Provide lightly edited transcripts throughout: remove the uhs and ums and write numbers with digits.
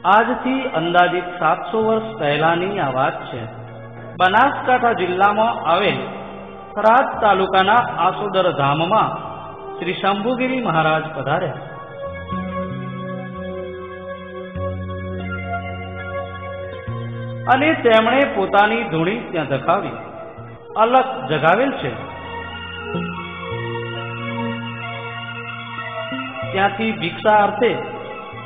આજથી અંદાજિત 700 વર્ષ પહેલાની આ વાત છે। બનાસકાંઠા જિલ્લામાં આવેલ થરાદ તાલુકાના આસોદર ધામમાં શ્રી શંભુગીરી મહારાજ પધાર્યા। અને તેમણે પોતાની ધૂણી ત્યાં ધખાવી અલગ જગાવેલ છે। ત્યાંથી ભિક્ષા અર્થે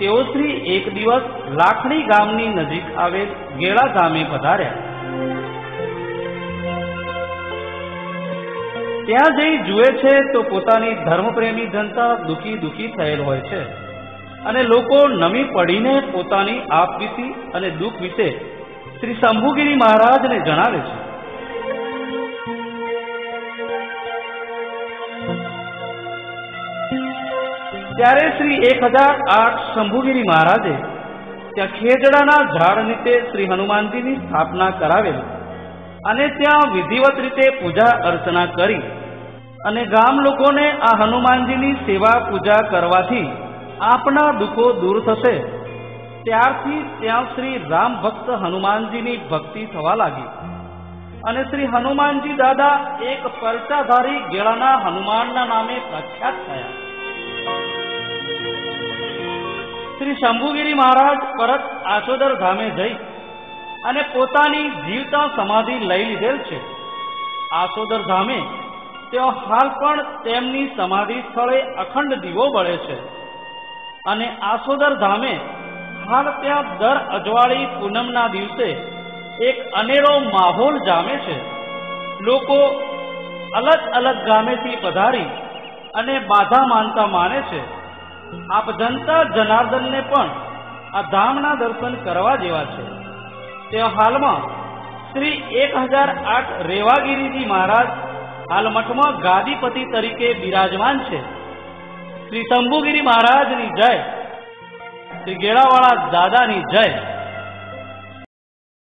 તેઓ શ્રી એક દિવસ લાખણી ગામની નજીક આવેલ ગેળા ગામે પધાર્યા। ત્યાં જઈ જુએ છે તો પોતાની ધર્મપ્રેમી જનતા દુખી થયેલ હોય છે અને લોકો નમી પડીને પોતાની આપવીતી અને દુઃખ વિશે શ્રી શંભુગીરી મહારાજને જણાવે છે। ત્યારે શ્રી 1008 શંભુગીરી મહારાજે ત્યાં ખેજડાના ઝાડ નીચે શ્રી હનુમાનજીની સ્થાપના કરાવેલ અને ત્યાં વિધિવત રીતે પૂજા અર્ચના કરી અને ગામ લોકોને આ હનુમાનજીની સેવા પૂજા કરવાથી આપના દુઃખો દૂર થશે। ત્યારથી ત્યાં શ્રી રામ ભક્ત હનુમાનજીની ભક્તિ થવા લાગી અને શ્રી હનુમાનજી દાદા એક પરચાધારી ગેળાના હનુમાનના નામે પ્રખ્યાત થયા। શ્રી શંભુગીરી મહારાજ પરત આસોદર ધામે જઈ અને પોતાની જીવતા સમાધિ લઈ લીધેલ છે। આસોદર ધામે તેઓ હાલ પણ તેમની સમાધિ સ્થળે અખંડ દીવો બળે છે અને આસોદર ધામે હાલ ત્યાં દર અજવાળી પૂનમના દિવસે એક અનેરો માહોલ જામે છે। લોકો અલગ અલગ ગામેથી પધારી અને બાધા માનતા માને છે। આપ જનતા જનાર્દનને પણ આ ધામના દર્શન કરવા જેવા છે। તેઓ હાલમાં શ્રી 1008 રેવાગીરીજી મહારાજ હાલ મઠમાં ગાદીપતિ તરીકે બિરાજમાન છે। શ્રી શંભુગીરી મહારાજની જય, શ્રી ગેળાવાળા દાદાની જય।